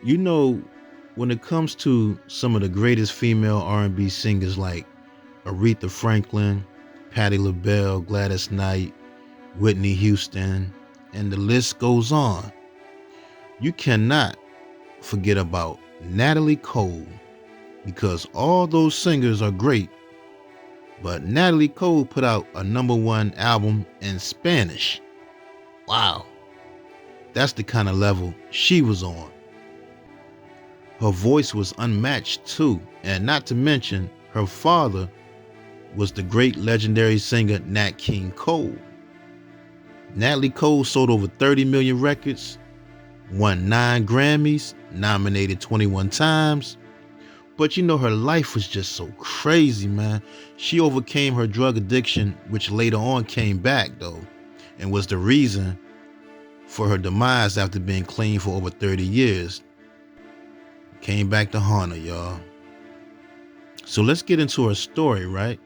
You know, when it comes to some of the greatest female R&B singers like Aretha Franklin, Patti LaBelle, Gladys Knight, Whitney Houston, and the list goes on, you cannot forget about Natalie Cole because all those singers are great, but Natalie Cole put out a number one album in Spanish. Wow, that's the kind of level she was on. Her voice was unmatched too, and not to mention her father was the great legendary singer Nat King Cole. Natalie Cole sold over 30 million records, won 9 Grammys, nominated 21 times. But you know, her life was just so crazy, man. She overcame her drug addiction, which later on came back though, and was the reason for her demise after being clean for over 30 years. Came back to haunt her, y'all. So let's get into her story, right?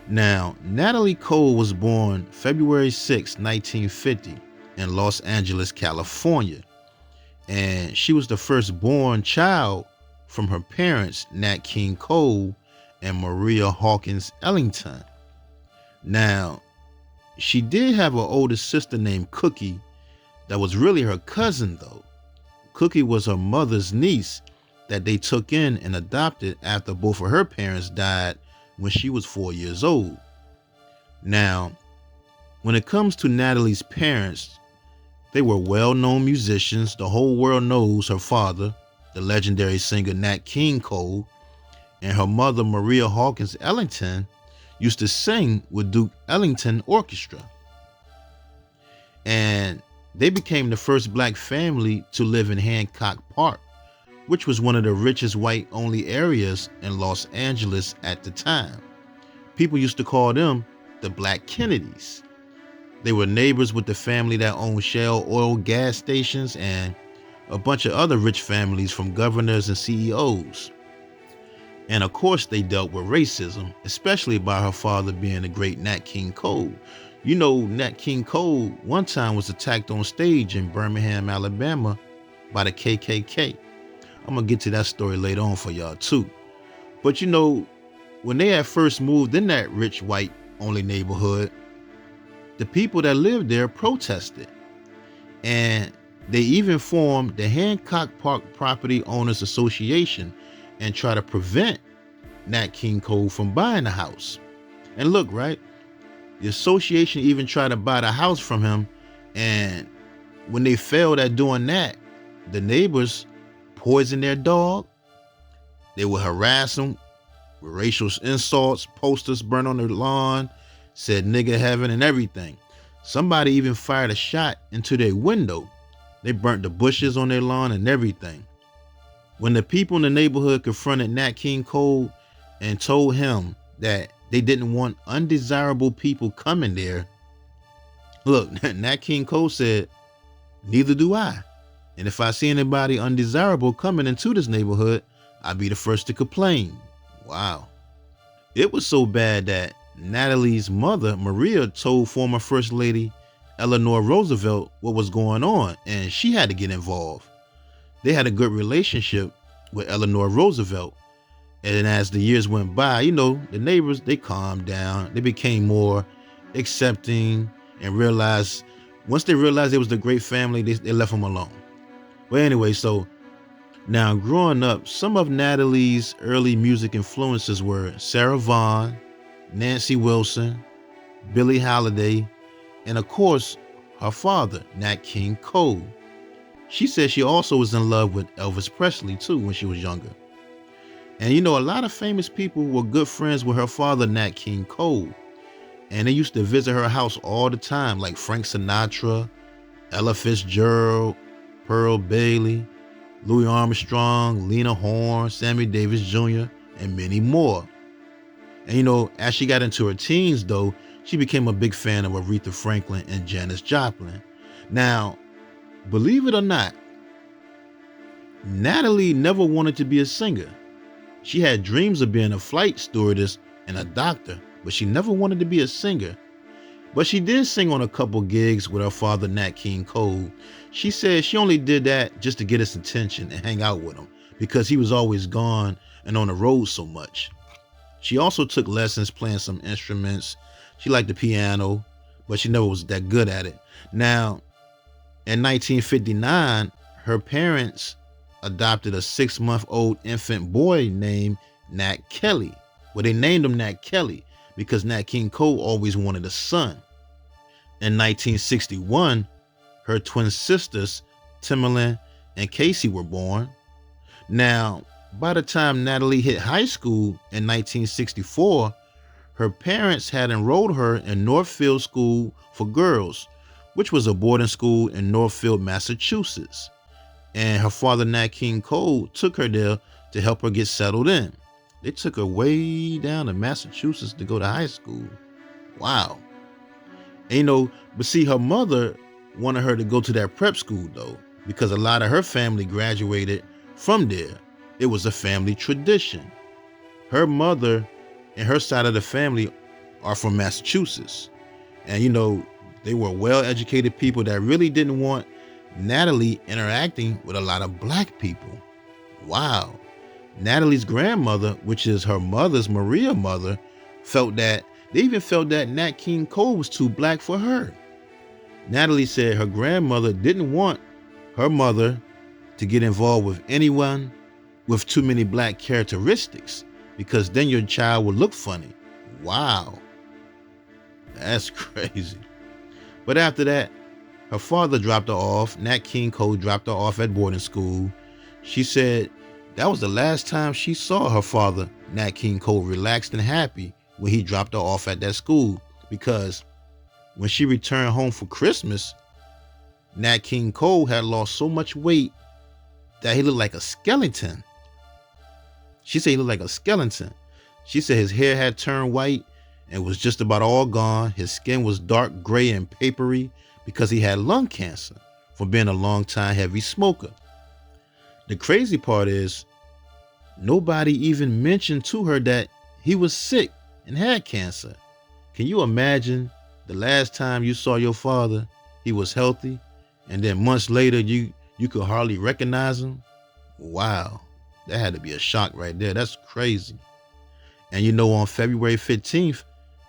Now, Natalie Cole was born February 6, 1950 in Los Angeles, California. And she was the firstborn child from her parents, Nat King Cole and Maria Hawkins Ellington. Now, she did have an older sister named Cookie that was really her cousin, though. Cookie was her mother's niece that they took in and adopted after both of her parents died when she was 4 years old. Now, when it comes to Natalie's parents, they were well-known musicians. The whole world knows her father, the legendary singer Nat King Cole, and her mother, Maria Hawkins Ellington, used to sing with Duke Ellington Orchestra. And they became the first black family to live in Hancock Park, which was one of the richest white-only areas in Los Angeles at the time. People used to call them the Black Kennedys. They were neighbors with the family that owned Shell oil gas stations and a bunch of other rich families from governors and CEOs. And of course, they dealt with racism, especially by her father being the great Nat King Cole. You know, Nat King Cole one time was attacked on stage in Birmingham, Alabama by the KKK. I'm gonna get to that story later on for y'all too. But you know, when they had first moved in that rich white only neighborhood, the people that lived there protested. And they even formed the Hancock Park Property Owners Association and tried to prevent Nat King Cole from buying the house. And look, right? The association even tried to buy the house from him. And when they failed at doing that, the neighbors poisoned their dog. They would harass him with racial insults, posters burned on their lawn, said nigger heaven and everything. Somebody even fired a shot into their window. They burnt the bushes on their lawn and everything. When the people in the neighborhood confronted Nat King Cole and told him that they didn't want undesirable people coming there, look, Nat King Cole said, neither do I. And if I see anybody undesirable coming into this neighborhood, I'll be the first to complain. Wow. It was so bad that Natalie's mother, Maria, told former First Lady Eleanor Roosevelt what was going on, and she had to get involved. They had a good relationship with Eleanor Roosevelt. And as the years went by, you know, the neighbors, they calmed down. They became more accepting and once they realized it was the great family, they left them alone. But anyway, so now growing up, some of Natalie's early music influences were Sarah Vaughan, Nancy Wilson, Billie Holiday, and of course, her father, Nat King Cole. She said she also was in love with Elvis Presley too when she was younger. And you know, a lot of famous people were good friends with her father, Nat King Cole. And they used to visit her house all the time, like Frank Sinatra, Ella Fitzgerald, Pearl Bailey, Louis Armstrong, Lena Horne, Sammy Davis Jr., and many more. And you know, as she got into her teens though, she became a big fan of Aretha Franklin and Janis Joplin. Now, believe it or not, Natalie never wanted to be a singer. She had dreams of being a flight stewardess and a doctor, but she never wanted to be a singer. But she did sing on a couple gigs with her father, Nat King Cole. She said she only did that just to get his attention and hang out with him because he was always gone and on the road so much. She also took lessons playing some instruments. She liked the piano, but she never was that good at it. Now, in 1959, her parents adopted a 6-month-old infant boy named Nat Kelly. Well, they named him Nat Kelly because Nat King Cole always wanted a son. In 1961, her twin sisters, Timberland and Casey, were born. Now, by the time Natalie hit high school in 1964, her parents had enrolled her in Northfield School for Girls, which was a boarding school in Northfield, Massachusetts. And her father, Nat King Cole, took her there to help her get settled in. They took her way down to Massachusetts to go to high school. Wow. And, but see, her mother wanted her to go to that prep school though, because a lot of her family graduated from there. It was a family tradition. Her mother and her side of the family are from Massachusetts. And, they were well-educated people that really didn't want Natalie interacting with a lot of black people. Wow. Natalie's grandmother, which is her mother's Maria mother, they even felt that Nat King Cole was too black for her. Natalie said her grandmother didn't want her mother to get involved with anyone with too many black characteristics because then your child would look funny. Wow. That's crazy. But after that, her father dropped her off. Nat King Cole dropped her off at boarding school. She said that was the last time she saw her father, Nat King Cole, relaxed and happy when he dropped her off at that school, because when she returned home for Christmas, Nat King Cole had lost so much weight that he looked like a skeleton. She said he looked like a skeleton. She said his hair had turned white and was just about all gone. His skin was dark gray and papery because he had lung cancer from being a long-time heavy smoker. The crazy part is nobody even mentioned to her that he was sick and had cancer. Can you imagine the last time you saw your father, he was healthy, and then months later you could hardly recognize him? Wow, that had to be a shock right there. That's crazy. And on February 15th,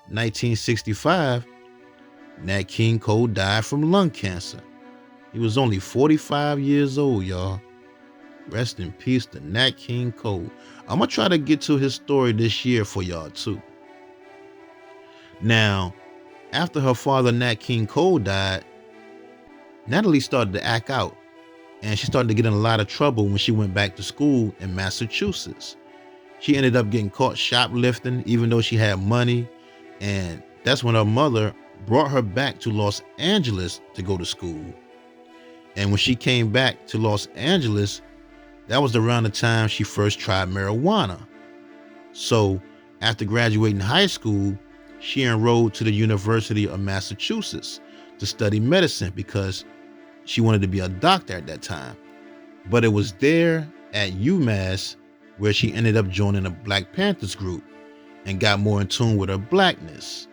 1965, Nat King Cole died from lung cancer. He was only 45 years old, y'all. Rest in peace to Nat King Cole. I'm going to try to get to his story this year for y'all too. Now, after her father, Nat King Cole, died, Natalie started to act out, and she started to get in a lot of trouble when she went back to school in Massachusetts. She ended up getting caught shoplifting, even though she had money, and that's when her mother brought her back to Los Angeles to go to school. And when she came back to Los Angeles, that was around the time she first tried marijuana. So after graduating high school, she enrolled to the University of Massachusetts to study medicine because she wanted to be a doctor at that time. But it was there at UMass where she ended up joining the Black Panthers group and got more in tune with her blackness,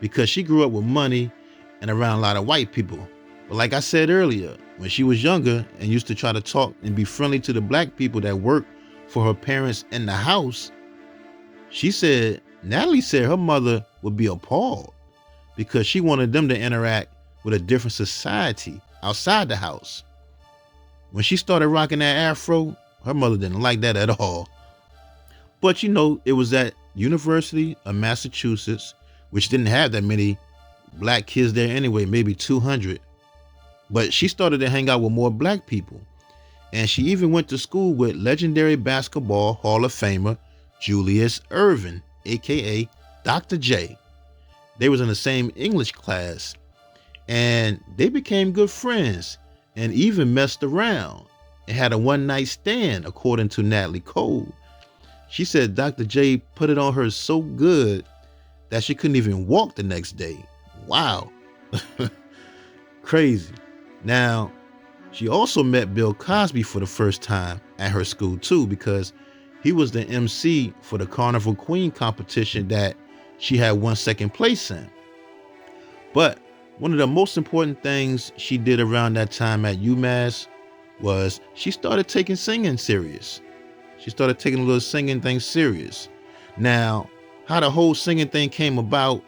because she grew up with money and around a lot of white people. But like I said earlier, when she was younger and used to try to talk and be friendly to the black people that worked for her parents in the house, Natalie said her mother would be appalled because she wanted them to interact with a different society outside the house. When she started rocking that afro, her mother didn't like that at all. But it was at University of Massachusetts, which didn't have that many black kids there anyway, maybe 200. But she started to hang out with more black people. And she even went to school with legendary basketball Hall of Famer Julius Erving, aka Dr. J. They was in the same English class, and they became good friends and even messed around and had a one-night stand, according to Natalie Cole. She said Dr. J put it on her so good that she couldn't even walk the next day. Wow. Crazy. Now, she also met Bill Cosby for the first time at her school too, because he was the MC for the Carnival Queen competition that she had won second place in. But one of the most important things she did around that time at UMass was she started taking singing serious. She started taking a little singing thing serious. Now, how the whole singing thing came about,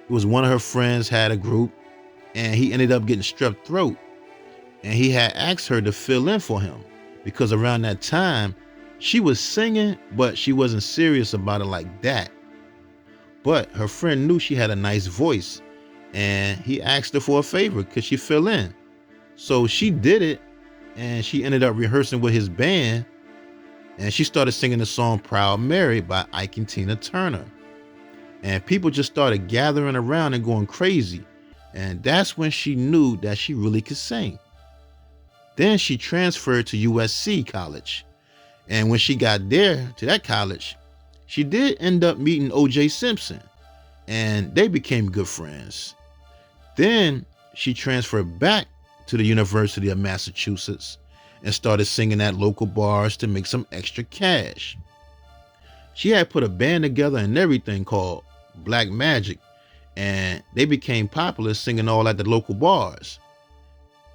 it was one of her friends had a group and he ended up getting strep throat. And he had asked her to fill in for him because around that time she was singing, but she wasn't serious about it like that. But her friend knew she had a nice voice and he asked her for a favor. Could she fill in? So she did it and she ended up rehearsing with his band and she started singing the song Proud Mary by Ike and Tina Turner. And people just started gathering around and going crazy. And that's when she knew that she really could sing. Then she transferred to USC College. And when she got there to that college, she did end up meeting O.J. Simpson and they became good friends. Then she transferred back to the University of Massachusetts and started singing at local bars to make some extra cash. She had put a band together and everything called Black Magic, and they became popular singing all at the local bars.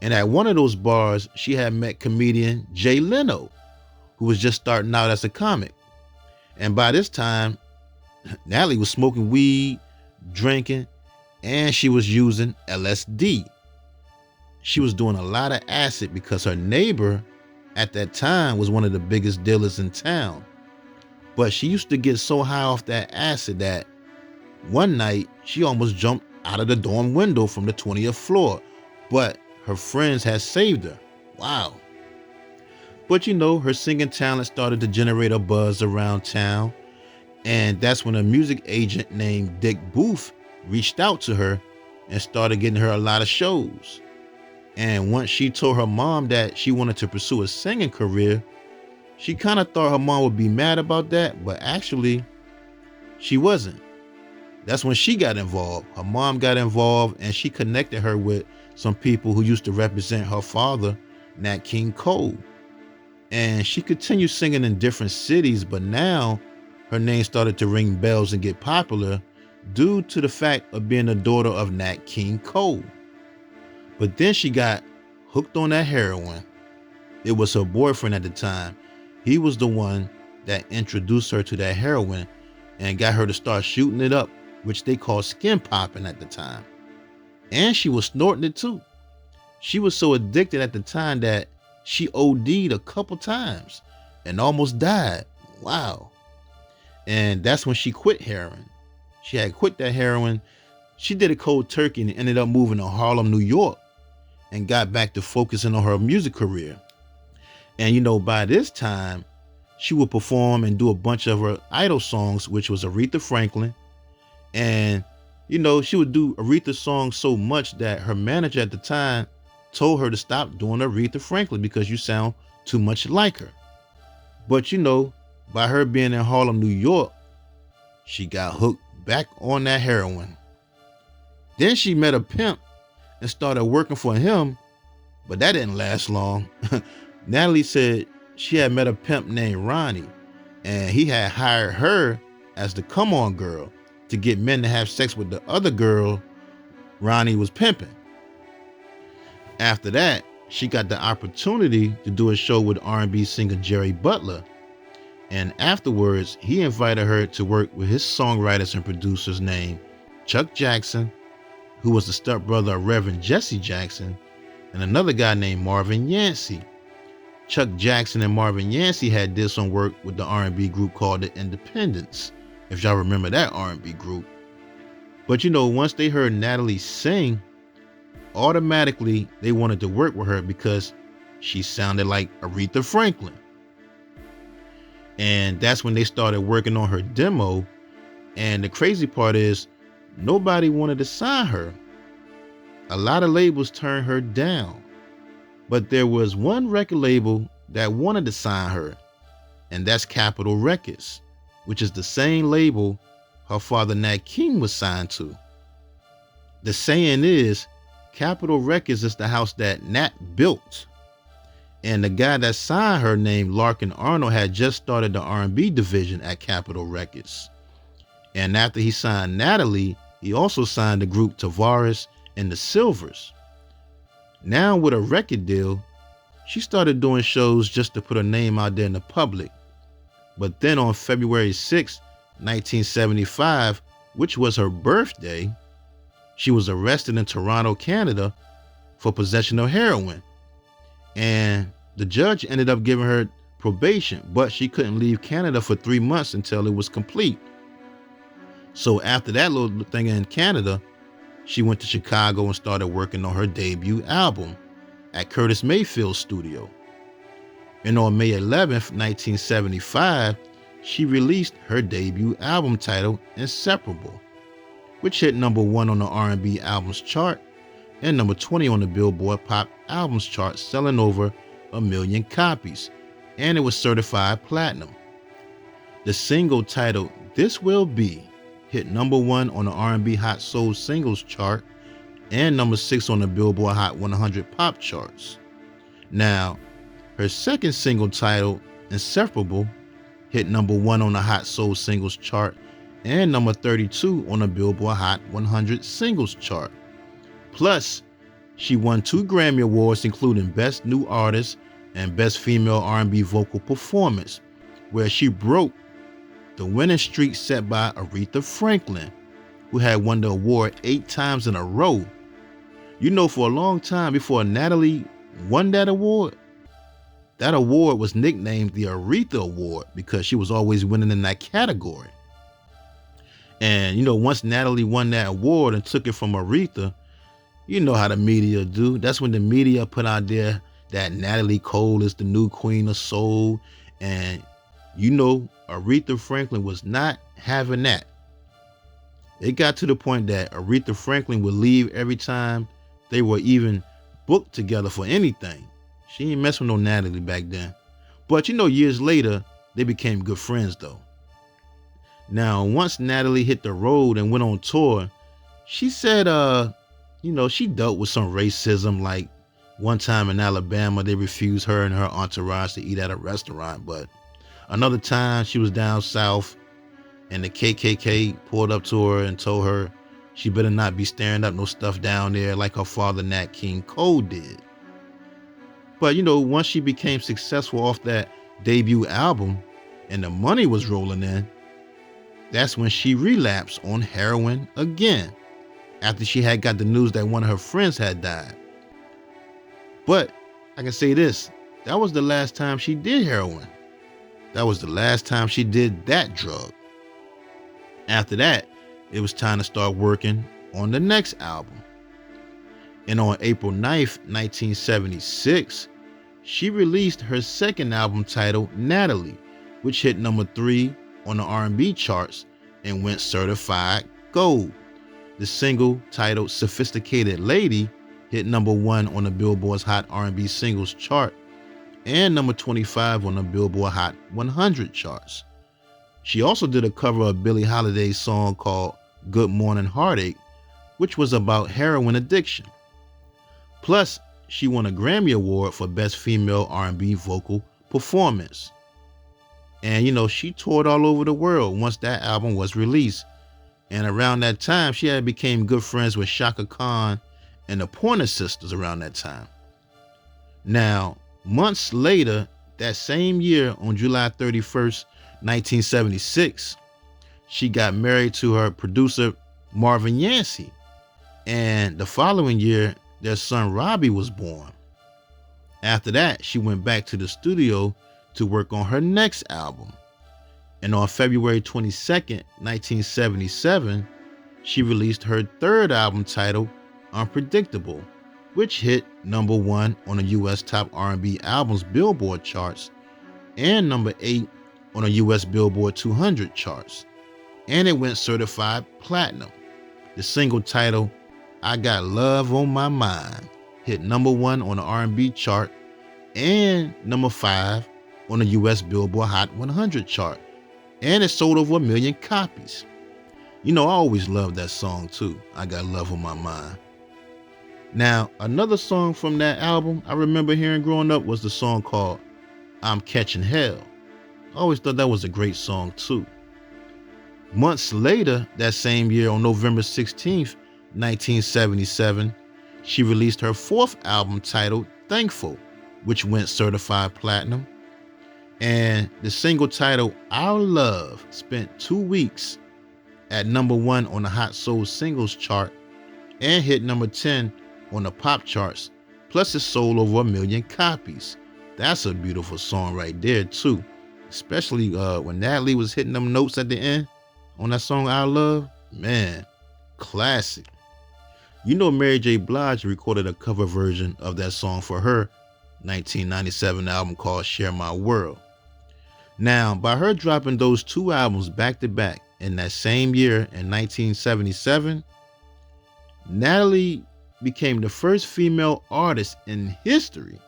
And at one of those bars, she had met comedian Jay Leno, who was just starting out as a comic. And by this time, Natalie was smoking weed, drinking, and she was using LSD. She was doing a lot of acid because her neighbor at that time was one of the biggest dealers in town. But she used to get so high off that acid that one night she almost jumped out of the dorm window from the 20th floor. But her friends had saved her. Wow. But her singing talent started to generate a buzz around town. And that's when a music agent named Dick Booth reached out to her and started getting her a lot of shows. And once she told her mom that she wanted to pursue a singing career, she kind of thought her mom would be mad about that, but actually, she wasn't. That's when she got involved. Her mom got involved and she connected her with some people who used to represent her father, Nat King Cole. And she continued singing in different cities, but now her name started to ring bells and get popular due to the fact of being the daughter of Nat King Cole. But then she got hooked on that heroin. It was her boyfriend at the time. He was the one that introduced her to that heroin and got her to start shooting it up, which they called skin popping at the time. And she was snorting it too. She was so addicted at the time that she OD'd a couple times and almost died. Wow. And that's when she quit heroin. She had quit that heroin. She did a cold turkey and ended up moving to Harlem, New York, and got back to focusing on her music career. And by this time, she would perform and do a bunch of her idol songs, which was Aretha Franklin. And, she would do Aretha songs so much that her manager at the time told her to stop doing Aretha Franklin because you sound too much like her. But, by her being in Harlem, New York, she got hooked back on that heroin. Then she met a pimp and started working for him, but that didn't last long. Natalie said she had met a pimp named Ronnie, and he had hired her as the come on girl to get men to have sex with the other girl Ronnie was pimping. After that, she got the opportunity to do a show with R&B singer Jerry Butler, and afterwards he invited her to work with his songwriters and producers named Chuck Jackson, who was the stepbrother of Reverend Jesse Jackson, and another guy named Marvin Yancey. Chuck Jackson and Marvin Yancey had did some work with the R&B group called the Independents, if y'all remember that R&B group. But once they heard Natalie sing, automatically they wanted to work with her because she sounded like Aretha Franklin. And that's when they started working on her demo. And the crazy part is, nobody wanted to sign her. A lot of labels turned her down. But there was one record label that wanted to sign her, and that's Capitol Records, which is the same label her father Nat King was signed to. The saying is, Capitol Records is the house that Nat built. And the guy that signed her named Larkin Arnold had just started the R&B division at Capitol Records. And after he signed Natalie, he also signed the group Tavares and the Silvers. Now with a record deal, she started doing shows just to put her name out there in the public. But then on February 6, 1975, which was her birthday, she was arrested in Toronto, Canada for possession of heroin. And the judge ended up giving her probation, but she couldn't leave Canada for 3 months until it was complete. So after that little thing in Canada, she went to Chicago and started working on her debut album at Curtis Mayfield's studio. And on May 11th, 1975, she released her debut album titled Inseparable, which hit #1 on the R&B albums chart and #20 on the Billboard Pop Albums chart, selling over 1 million copies, and it was certified platinum. The single titled This Will Be hit #1 on the R&B Hot Soul Singles chart and #6 on the Billboard Hot 100 Pop charts. Now, her second single titled Inseparable hit #1 on the Hot Soul Singles chart and #32 on the Billboard Hot 100 Singles chart. Plus, she won 2 Grammy Awards, including Best New Artist and Best Female R&B Vocal Performance, where she broke the winning streak set by Aretha Franklin, who had won the award 8 times in a row. You know, for a long time before Natalie won that award was nicknamed the Aretha Award because she was always winning in that category. And, you know, once Natalie won that award and took it from Aretha, you know how the media do. That's when the media put out there that Natalie Cole is the new queen of soul. And, you know, Aretha Franklin was not having that. It got to the point that Aretha Franklin would leave every time they were even booked together for anything. She ain't mess with no Natalie back then. But, you know, years later, they became good friends, though. Now, once Natalie hit the road and went on tour, she said, you know, she dealt with some racism. Like one time in Alabama, they refused her and her entourage to eat at a restaurant. But another time she was down south and the KKK pulled up to her and told her she better not be staring up no stuff down there like her father Nat King Cole did. But, you know, once she became successful off that debut album and the money was rolling in, that's when she relapsed on heroin again, after she had got the news that one of her friends had died. But I can say this, that was the last time she did heroin. That was the last time she did that drug. After that, it was time to start working on the next album. And on April 9th, 1976, she released her second album titled Natalie, which hit #3 on the R&B charts and went certified gold. The single titled Sophisticated Lady hit #1 on the Billboard's Hot R&B Singles chart and #25 on the Billboard Hot 100 charts. She also did a cover of Billie Holiday's song called Good Morning Heartache, which was about heroin addiction. Plus, she won a Grammy Award for Best Female R&B Vocal Performance. And, you know, she toured all over the world once that album was released. And around that time, she had became good friends with Chaka Khan and the Pointer Sisters around that time. Now, months later, that same year, on July 31st, 1976, she got married to her producer, Marvin Yancey. And the following year, their son Robbie was born. After that, she went back to the studio to work on her next album. And on February 22nd, 1977, she released her third album titled Unforgettable, which hit #1 on the U.S. Top R&B Albums Billboard charts and #8 on the U.S. Billboard 200 charts. And it went certified platinum. The single titled I Got Love on My Mind hit #1 on the R&B chart and #5 on the U.S. Billboard Hot 100 chart. And it sold over 1 million copies. You know, I always loved that song too, I Got Love on My Mind. Now, another song from that album I remember hearing growing up was the song called I'm Catching Hell. I always thought that was a great song too. Months later, that same year, on November 16th, 1977, she released her fourth album titled Thankful, which went certified platinum. And the single titled Our Love spent 2 weeks at #1 on the Hot Soul Singles chart and hit #10 on the pop charts. Plus, it sold over 1 million copies. That's a beautiful song right there, too. Especially when Natalie was hitting them notes at the end on that song Our Love. Man, classic. You know, Mary J. Blige recorded a cover version of that song for her 1997 album called Share My World. Now, by her dropping those two albums back to back in that same year in 1977, Natalie became the first female artist in history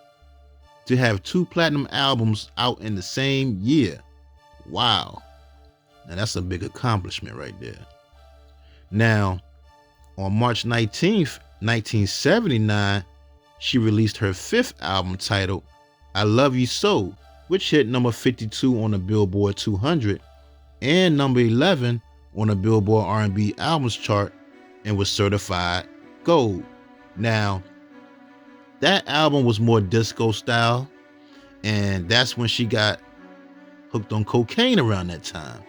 to have two platinum albums out in the same year. Wow. Now that's a big accomplishment right there. Now, on March 19th, 1979, she released her fifth album titled I Love You So, which hit #52 on the Billboard 200 and #11 on the Billboard R&B Albums chart and was certified gold. Now, that album was more disco style, and that's when she got hooked on cocaine around that time.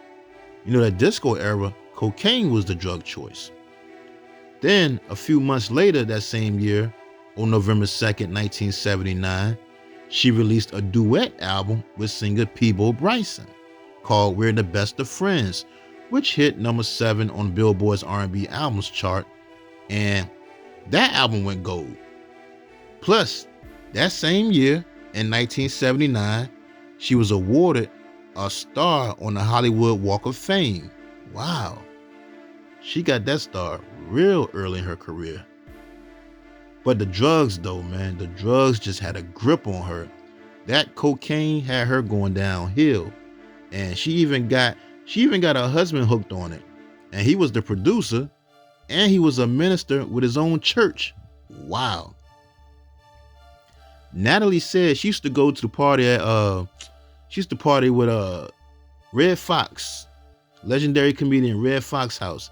You know, that disco era, cocaine was the drug choice. Then, a few months later that same year, on November 2nd, 1979, she released a duet album with singer Peabo Bryson called We're the Best of Friends, which hit #7 on Billboard's R&B Albums chart, and that album went gold. Plus, that same year, in 1979, she was awarded a star on the Hollywood Walk of Fame. Wow. She got that star real early in her career. But the drugs though, man, the drugs just had a grip on her. That cocaine had her going downhill. And she even got her husband hooked on it. And he was the producer, and he was a minister with his own church. Wow. Natalie said she used to go to the party at she used to party with Red Fox, legendary comedian Red Fox house.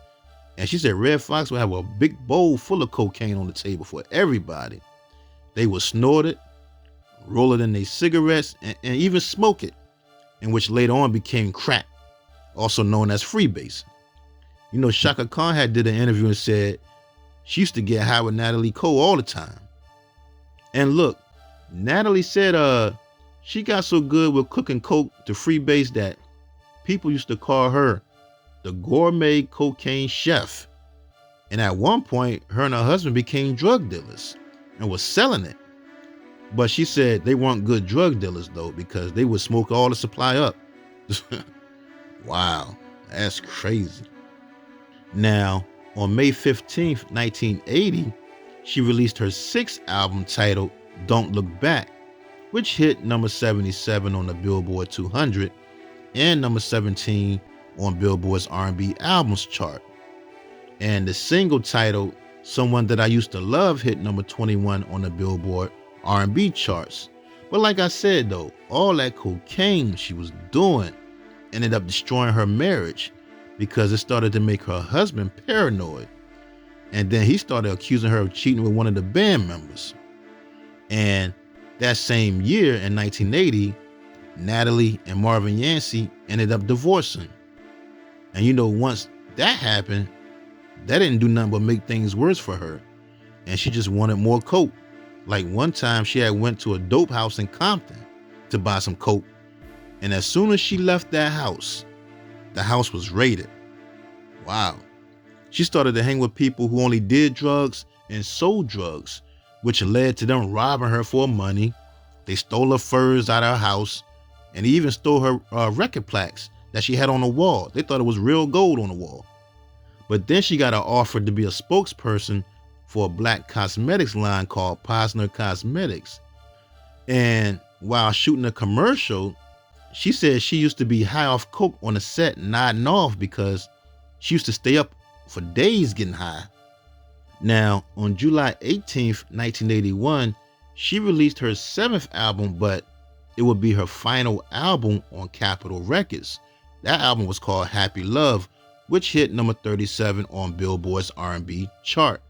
And she said Red Fox would have a big bowl full of cocaine on the table for everybody. They would snort it, roll it in their cigarettes, and even smoke it, and which later on became crack, also known as freebase. You know, Shaka Khan did an interview and said she used to get high with Natalie Cole all the time. And look, Natalie said she got so good with cooking coke to freebase that people used to call her the gourmet cocaine chef. And at one point, her and her husband became drug dealers and was selling it. But she said they weren't good drug dealers though, because they would smoke all the supply up. Wow, that's crazy. Now, on May 15th, 1980, she released her sixth album titled Don't Look Back, which hit #77 on the Billboard 200 and #17 on Billboard's R&B Albums chart. And the single titled Someone That I Used to Love hit #21 on the Billboard R&B charts. But like I said though, all that cocaine she was doing ended up destroying her marriage because it started to make her husband paranoid. And then he started accusing her of cheating with one of the band members. And that same year in 1980, Natalie and Marvin Yancey ended up divorcing. And you know, once that happened, that didn't do nothing but make things worse for her. And she just wanted more coke. Like one time she had went to a dope house in Compton to buy some coke. And as soon as she left that house, the house was raided. Wow. She started to hang with people who only did drugs and sold drugs, which led to them robbing her for money. They stole her furs out of her house, and they even stole her record plaques that she had on the wall. They thought it was real gold on the wall. But then she got an offer to be a spokesperson for a black cosmetics line called Posner Cosmetics. And while shooting a commercial, she said she used to be high off coke on the set, nodding off because she used to stay up for days getting high. Now, on July 18th, 1981, she released her seventh album, but it would be her final album on Capitol Records. That album was called Happy Love, which hit number 37 on Billboard's R&B chart.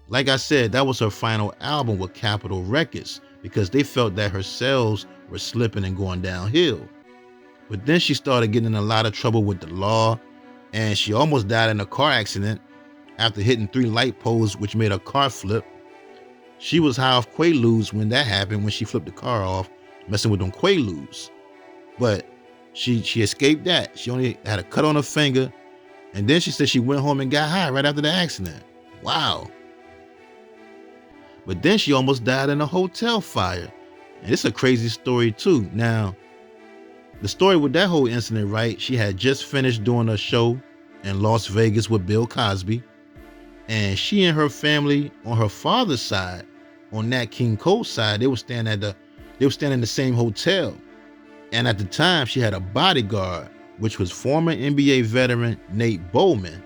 Like I said, that was her final album with Capitol Records because they felt that her sales were slipping and going downhill. But then she started getting in a lot of trouble with the law, and she almost died in a car accident after hitting 3 light poles, which made her car flip. She was high off Quaaludes when that happened, when she flipped the car off, messing with them Quaaludes. But she escaped that. She only had a cut on her finger, and then she said she went home and got high right after the accident. Wow. But then she almost died in a hotel fire. And it's a crazy story too. Now, the story with that whole incident, right? She had just finished doing a show in Las Vegas with Bill Cosby. And she and her family on her father's side, on Nat King Cole's side, they were staying in the same hotel. And at the time, she had a bodyguard, which was former NBA veteran Nate Bowman.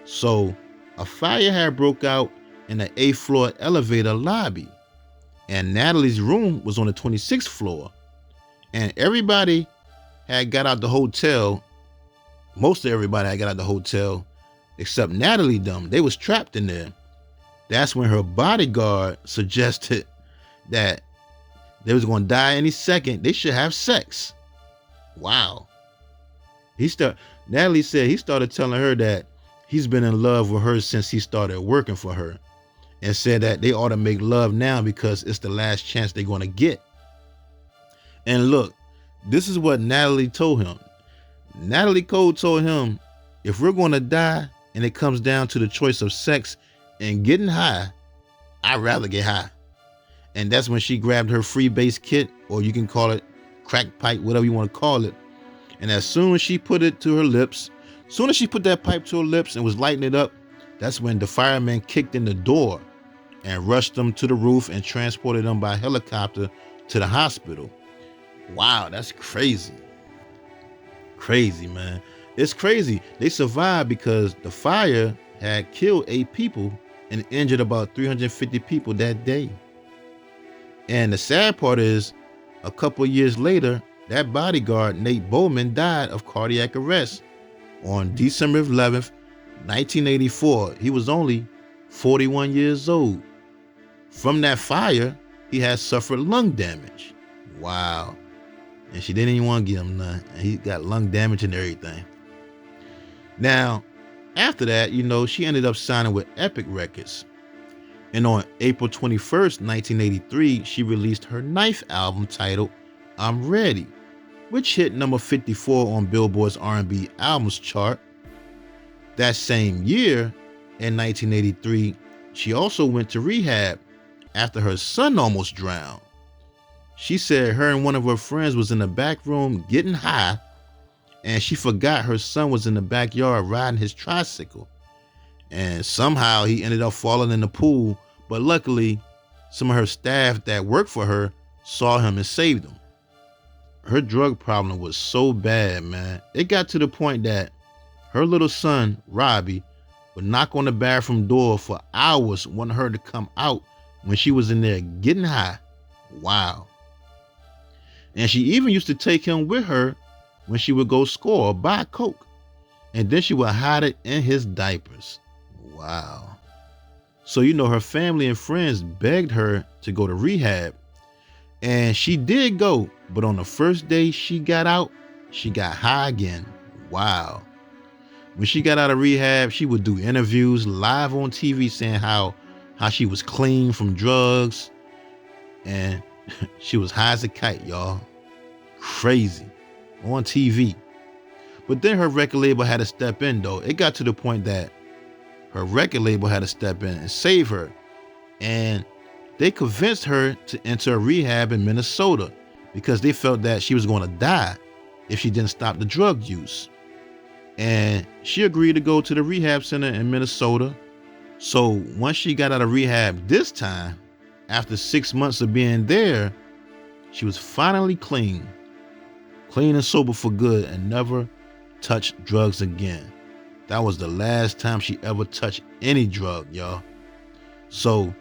So a fire had broke out in the 8th floor elevator lobby, and Natalie's room was on the 26th floor. And everybody had got out the hotel. Most of everybody had got out the hotel except Natalie them. They was trapped in there. That's when her bodyguard suggested that they was going to die any second. They should have sex. Wow. Natalie said he started telling her that he's been in love with her since he started working for her, and said that they ought to make love now because it's the last chance they're going to get. And look, this is what Natalie told him. Natalie Cole told him, if we're going to die and it comes down to the choice of sex and getting high, I'd rather get high. And that's when she grabbed her freebase kit, or you can call it crack pipe, whatever you want to call it. And as soon as she put it to her lips, soon as she put that pipe to her lips and was lighting it up, that's when the firemen kicked in the door and rushed them to the roof and transported them by helicopter to the hospital. Wow, that's crazy. Crazy, man. It's crazy. They survived because the fire had killed 8 people and injured about 350 people that day. And the sad part is, a couple of years later, that bodyguard, Nate Bowman, died of cardiac arrest on December 11th, 1984. He was only 41 years old. From that fire, he had suffered lung damage. Wow. And she didn't even want to give him none. And he got lung damage and everything. Now, after that, she ended up signing with Epic Records. And on April 21st, 1983, she released her 9th album titled I'm Ready, which hit number 54 on Billboard's R&B albums chart. That same year, in 1983, she also went to rehab after her son almost drowned. She said her and one of her friends was in the back room getting high, and she forgot her son was in the backyard riding his tricycle. And somehow he ended up falling in the pool, but luckily some of her staff that worked for her saw him and saved him. Her drug problem was so bad, man. It got to the point that her little son, Robbie, would knock on the bathroom door for hours wanting her to come out when she was in there getting high. Wow. And she even used to take him with her when she would go score or buy Coke. And then she would hide it in his diapers. Wow. So, her family and friends begged her to go to rehab. And she did go. But on the first day she got out, she got high again. Wow. When she got out of rehab, she would do interviews live on TV saying how she was clean from drugs. And she was high as a kite, y'all. Crazy. On TV. But then her record label had to step in, though. It got to the point that her record label had to step in and save her. And they convinced her to enter a rehab in Minnesota because they felt that she was going to die if she didn't stop the drug use. And she agreed to go to the rehab center in Minnesota. So once she got out of rehab this time, after 6 months of being there, she was finally clean and sober for good, and never touched drugs again. That was the last time she ever touched any drug, y'all. So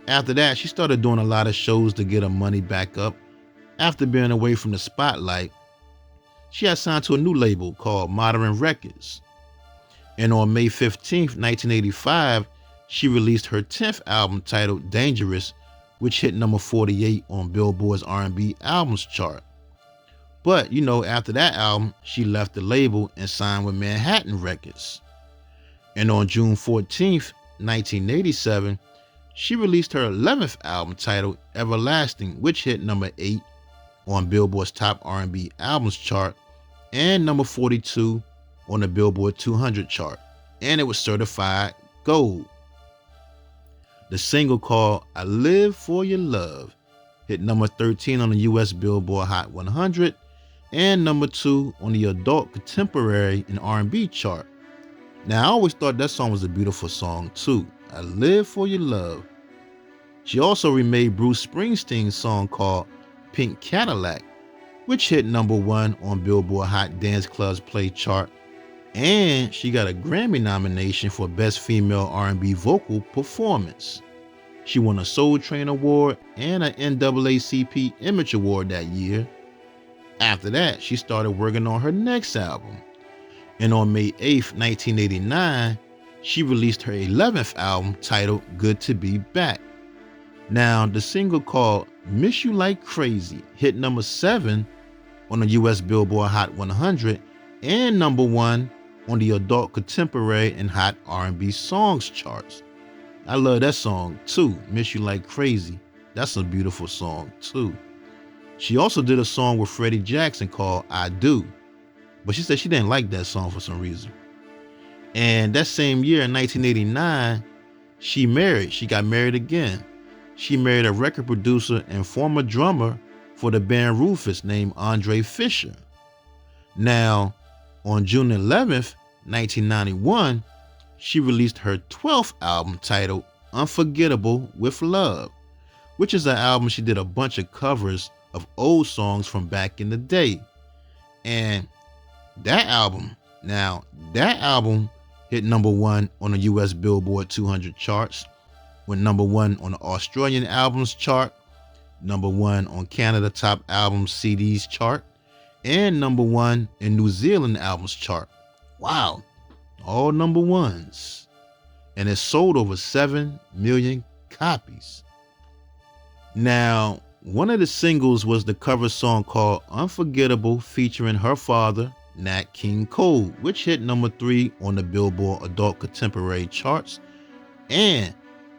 after that, she started doing a lot of shows to get her money back up. After being away from the spotlight, she had signed to a new label called Modern Records. And on May 15th, 1985, she released her 10th album titled Dangerous, which hit number 48 on Billboard's R&B albums chart. But, after that album, she left the label and signed with Manhattan Records. And on June 14th, 1987, she released her 11th album titled Everlasting, which hit number 8 on Billboard's top R&B albums chart and number 42 on the Billboard 200 chart. And it was certified gold. The single called I Live For Your Love hit number 13 on the US Billboard Hot 100 and number 2 on the Adult Contemporary and R&B chart. Now, I always thought that song was a beautiful song too. I Live For Your Love. She also remade Bruce Springsteen's song called Pink Cadillac, which hit number 1 on Billboard Hot Dance Club's Play chart, and she got a Grammy nomination for Best Female R&B Vocal Performance. She won a Soul Train Award and an NAACP Image Award that year. After that, she started working on her next album. And on May 8th, 1989, she released her 11th album titled Good to Be Back. Now, the single called Miss You Like Crazy hit number 7 on the US Billboard Hot 100 and number 1 on the Adult Contemporary and Hot R&B Songs charts. I love that song too, Miss You Like Crazy. That's a beautiful song too. She also did a song with Freddie Jackson called I Do, but she said she didn't like that song for some reason. And that same year in 1989, she got married again. She married a record producer and former drummer for the band Rufus named Andre Fisher. Now, on June 11th, 1991, she released her 12th album titled Unforgettable with Love, which is an album she did a bunch of covers of old songs from back in the day. And that album hit number 1 on the US Billboard 200 charts, went number 1 on the Australian albums chart, number 1 on Canada Top Albums CDs chart, and number 1 in New Zealand albums chart. Wow, all number ones. And it sold over 7 million copies. Now, one of the singles was the cover song called Unforgettable featuring her father, Nat King Cole, which hit number 3 on the Billboard Adult Contemporary charts, and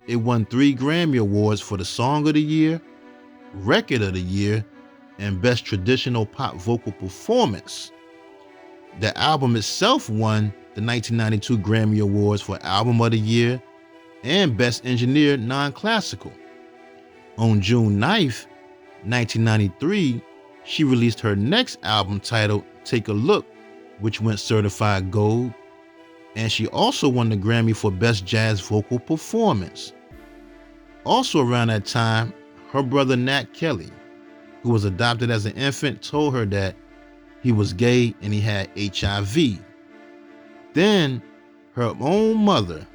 it won 3 Grammy Awards for the Song of the Year, Record of the Year, and Best Traditional Pop Vocal Performance. The album itself won the 1992 Grammy Awards for Album of the Year and Best Engineered Non-Classical. On June 9th, 1993, she released her next album titled Take a Look, which went certified gold, and she also won the Grammy for Best Jazz Vocal Performance. Also around that time, her brother Nat Kelly, who was adopted as an infant, told her that he was gay and he had HIV. Then her own mother,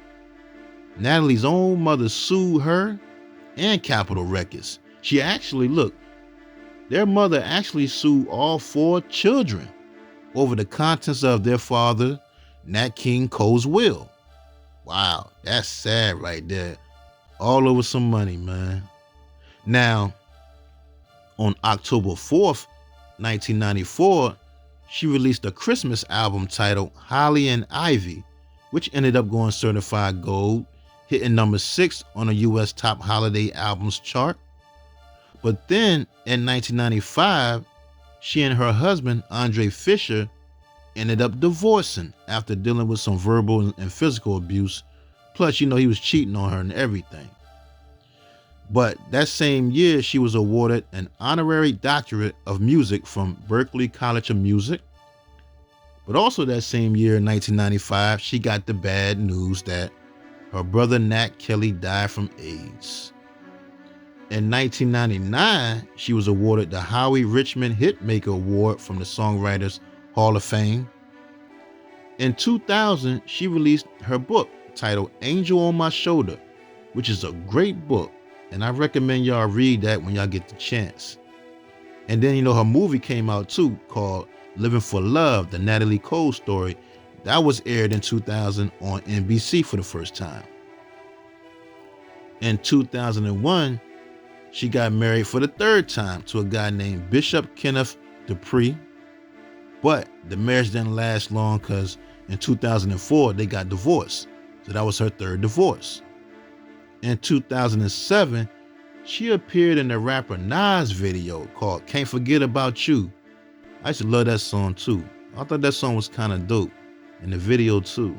Natalie's own mother, sued her and Capitol Records. Their mother actually sued all 4 children over the contents of their father, Nat King Cole's will. Wow, that's sad right there. All over some money, man. Now, on October 4th, 1994, she released a Christmas album titled Holly and Ivy, which ended up going certified gold, hitting number 6 on the US Top Holiday Albums chart. But then in 1995, she and her husband, Andre Fisher, ended up divorcing after dealing with some verbal and physical abuse. Plus, he was cheating on her and everything. But that same year, she was awarded an honorary doctorate of music from Berklee College of Music. But also that same year, in 1995, she got the bad news that her brother Nat Kelly died from AIDS. In 1999, she was awarded the Howie Richmond Hitmaker Award from the Songwriters Hall of Fame. In 2000, she released her book titled Angel on My Shoulder, which is a great book, and I recommend y'all read that when y'all get the chance. And then, her movie came out too, called Living for Love, the Natalie Cole story. That was aired in 2000 on NBC for the first time. In 2001, she got married for the third time to a guy named Bishop Kenneth Dupree. But the marriage didn't last long because in 2004, they got divorced. So that was her third divorce. In 2007, she appeared in the rapper Nas video called Can't Forget About You. I used to love that song too. I thought that song was kind of dope. In the video too.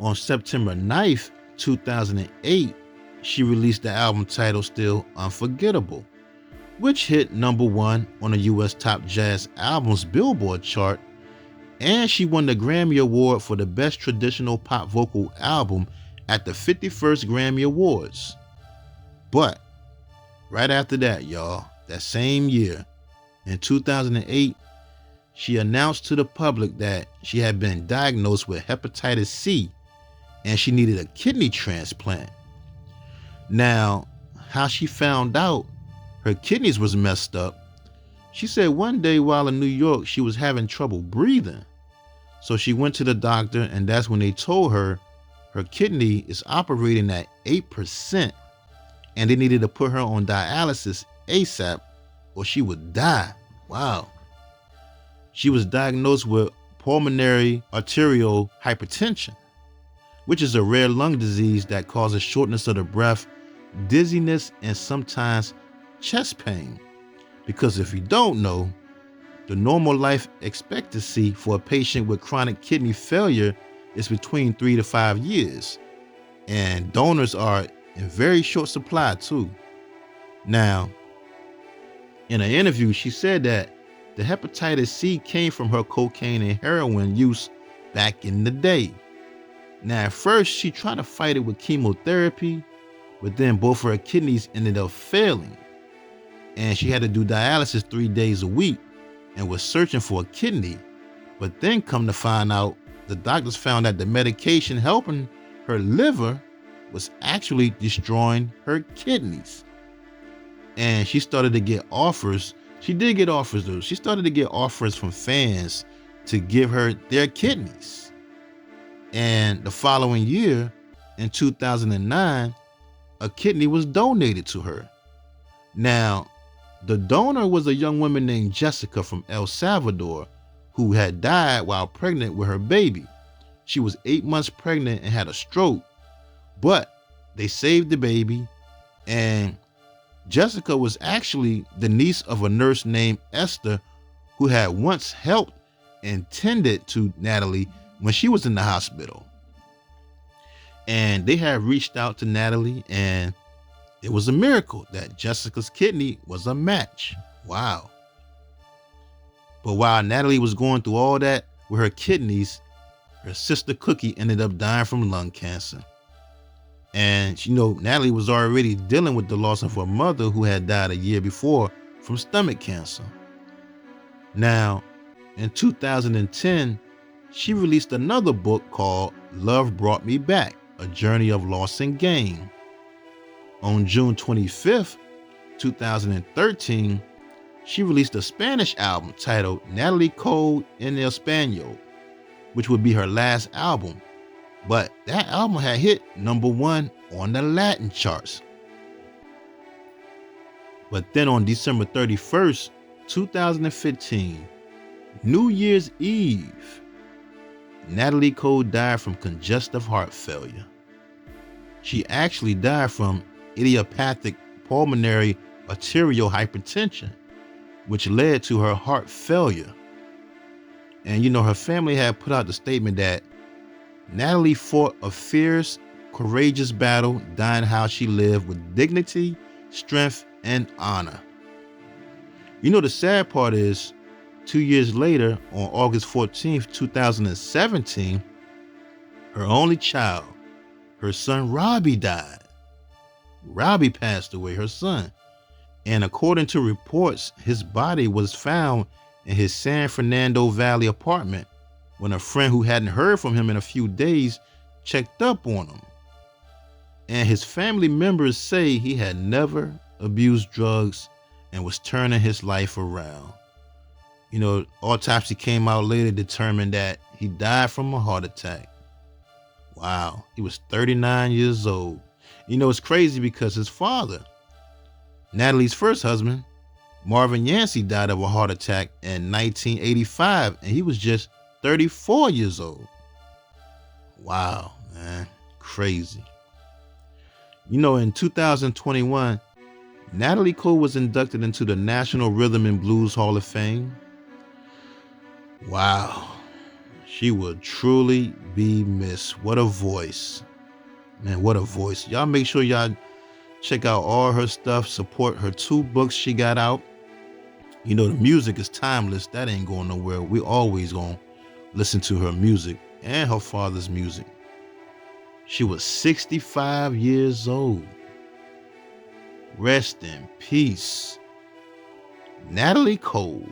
On September 9th, 2008, she released the album titled still Unforgettable, which hit #1 on the US Top Jazz Albums Billboard chart, and she won the Grammy Award for the Best Traditional Pop Vocal Album at the 51st Grammy Awards. But right after that, y'all, that same year, in 2008, she announced to the public that she had been diagnosed with hepatitis C and she needed a kidney transplant. Now, how she found out her kidneys was messed up, she said one day while in New York, she was having trouble breathing. So she went to the doctor, and that's when they told her her kidney is operating at 8%, and they needed to put her on dialysis ASAP or she would die. Wow. She was diagnosed with pulmonary arterial hypertension, which is a rare lung disease that causes shortness of the breath, dizziness, and sometimes chest pain. Because if you don't know, the normal life expectancy for a patient with chronic kidney failure is between 3 to 5 years, and donors are in very short supply too. Now, in an interview, she said that the hepatitis C came from her cocaine and heroin use back in the day. Now, at first, she tried to fight it with chemotherapy, but then both her kidneys ended up failing, and she had to do dialysis 3 days a week and was searching for a kidney. But then come to find out, the doctors found that the medication helping her liver was actually destroying her kidneys. And she started to get offers. She did get offers though. She started to get offers from fans to give her their kidneys. And the following year, in 2009, a kidney was donated to her. Now, the donor was a young woman named Jessica from El Salvador who had died while pregnant with her baby. She was 8 months pregnant and had a stroke, but they saved the baby. And Jessica was actually the niece of a nurse named Esther who had once helped and tended to Natalie when she was in the hospital. And they had reached out to Natalie, and it was a miracle that Jessica's kidney was a match. Wow. But while Natalie was going through all that with her kidneys, her sister Cookie ended up dying from lung cancer. And Natalie was already dealing with the loss of her mother who had died a year before from stomach cancer. Now, in 2010, she released another book called Love Brought Me Back, A Journey of Loss and Gain. On June 25th, 2013, she released a Spanish album titled Natalie Cole en Español, which would be her last album. But that album had hit #1 on the Latin charts. But then on December 31st, 2015, New Year's Eve, Natalie Cole died from congestive heart failure. She actually died from idiopathic pulmonary arterial hypertension, which led to her heart failure. And her family had put out the statement that Natalie fought a fierce, courageous battle, dying how she lived with dignity, strength, and honor. The sad part is, 2 years later, on August 14th, 2017, her only child, her son Robbie, died. Robbie passed away, her son. And according to reports, his body was found in his San Fernando Valley apartment when a friend who hadn't heard from him in a few days checked up on him. And his family members say he had never abused drugs and was turning his life around. Autopsy came out later, determined that he died from a heart attack. Wow, he was 39 years old. It's crazy because his father, Natalie's first husband, Marvin Yancey, died of a heart attack in 1985, and he was just 34 years old. Wow, man, crazy. In 2021, Natalie Cole was inducted into the National Rhythm and Blues Hall of Fame. Wow, she will truly be missed. What a voice. Man, what a voice. Y'all make sure y'all check out all her stuff, support her 2 books she got out. The music is timeless. That ain't going nowhere. We always gonna listen to her music and her father's music. She was 65 years old. Rest in peace, Natalie Cole.